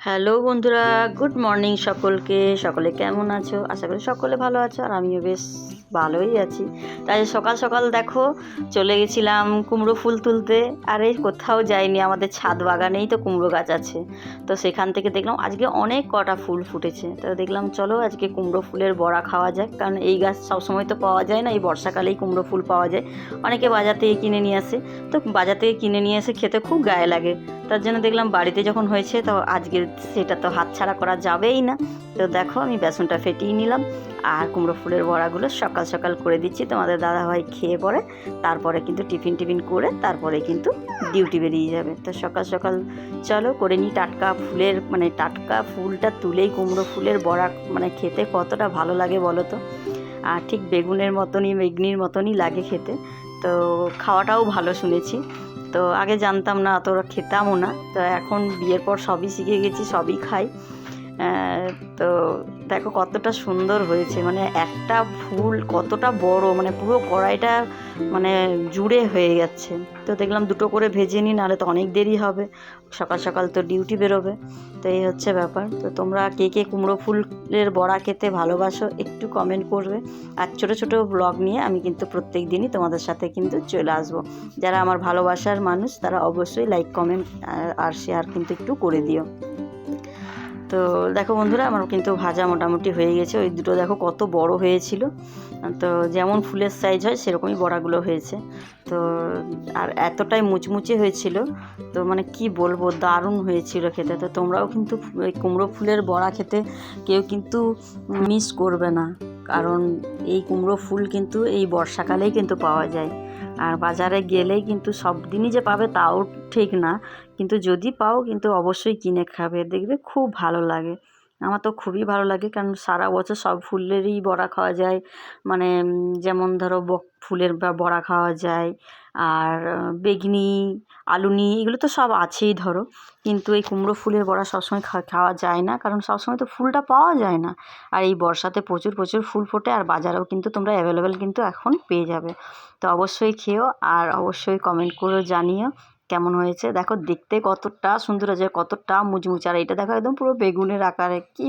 Hello বন্ধুরা, good morning সকলে কেমন আছো? আশা করি সকলে ভালো আছো, আর আমিও বেশ ভালোই আছি। তাই সকাল সকাল দেখো চলে গেছিলাম কুমড়ো ফুল তুলতে। আর এই কোথাও যাইনি, আমাদের ছাদ বাগানেই তো কুমড়ো গাছ আছে। তো সেখান থেকে দেখলাম আজকে অনেক কটা ফুল ফুটেছে। তো দেখলাম চলো আজকে কুমড়ো ফুলের বড়া খাওয়া যাক, কারণ এই গাছ সবসময় তো পাওয়া যায় না, এই বর্ষাকালেই কুমড়ো ফুল পাওয়া যায়। অনেকে বাজার থেকে কিনে নিয়ে আসে, তো বাজার থেকে কিনে নিয়ে এসে খেতে খুব গায়ে লাগে। তার জন্য দেখলাম বাড়িতে যখন হয়েছে তো আজকে সেটা তো হাতছাড়া করা যাবেই না। তো দেখো আমি বেসনটা ফেটিয়ে নিলাম, আর কুমড়ো ফুলের বড়াগুলো সকাল সকাল করে দিচ্ছি। তোমাদের দাদাভাই খেয়ে পরে তারপরে কিন্তু টিফিন করে তারপরে কিন্তু ডিউটি বেরিয়ে যাবে। তো সকাল সকাল চলো করে নিই। টাটকা ফুলটা তুলেই কুমড়ো ফুলের বড়া খেতে কতটা ভালো লাগে বলো তো। আর ঠিক বেগনির মতনই লাগে খেতে। তো খাওয়াটাও ভালো শুনেছি। তো আগে জানতাম না, অতটা খেতামও না। তো এখন বিয়ের পর সবই শিখে গেছি, সবই খাই। তো দেখো কতটা সুন্দর হয়েছে, একটা ফুল কতটা বড়, পুরো কড়াইটা জুড়ে হয়ে যাচ্ছে। তো দেখলাম দুটো করে ভেজে নিই, নাহলে তো অনেক দেরি হবে, সকাল সকাল তো ডিউটি বেরোবে। তো এই হচ্ছে ব্যাপার। তো তোমরা কে কে কুমড়ো ফুলের বড়া খেতে ভালোবাসো একটু কমেন্ট করবে। আর ছোটো ছোটো ব্লগ নিয়ে আমি কিন্তু প্রত্যেক দিনই তোমাদের সাথে কিন্তু চলে আসবো। যারা আমার ভালোবাসার মানুষ তারা অবশ্যই লাইক কমেন্ট আর শেয়ার কিন্তু একটু করে দিও। তো দেখো বন্ধুরা, আমার কিন্তু ভাজা মোটামুটি হয়ে গেছে। ওই দুটো দেখো কত বড় হয়েছিল। তো যেমন ফুলের সাইজ হয় সেরকমই বড়াগুলো হয়েছে। তো আর এতটাই মুচমুচে হয়েছিল, তো কি বলবো, দারুণ হয়েছিল খেতে। তো তোমরাও কিন্তু ওই কুমড়ো ফুলের বড়া খেতে কেউ কিন্তু মিস করবে না, কারণ এই কুমড়ো ফুল কিন্তু এই বর্ষাকালেই কিন্তু পাওয়া যায়। আর বাজারে গেলেই কিন্তু সব দিনই যে পাবে তাও ঠিক না, কিন্তু যদি পাও কিন্তু অবশ্যই কিনে খাবে, দেখবে খুব ভালো লাগে। আমার তো খুবই ভালো লাগে, কারণ সারা বছর সব ফুলেরই বড়া খাওয়া যায়। যেমন ধরো বক ফুলের বড়া খাওয়া যায়, আর বেগনি, আলুনি, এগুলো তো সব আছেই ধরো। কিন্তু এই কুমড়ো ফুলের বড়া সবসময় খাওয়া যায় না, কারণ সবসময় তো ফুলটা পাওয়া যায় না। আর এই বর্ষাতে প্রচুর প্রচুর ফুল ফোটে, আর বাজারেও কিন্তু তোমরা অ্যাভেলেবেল কিন্তু এখন পেয়ে যাবে। তো অবশ্যই খেও, আর অবশ্যই কমেন্ট করে জানিও কেমন হয়েছে। দেখো দেখতে কতটা সুন্দর হয়েছে, কতটা মুচমুচে। আর এটা দেখো একদম পুরো বেগুনের আকারে, কি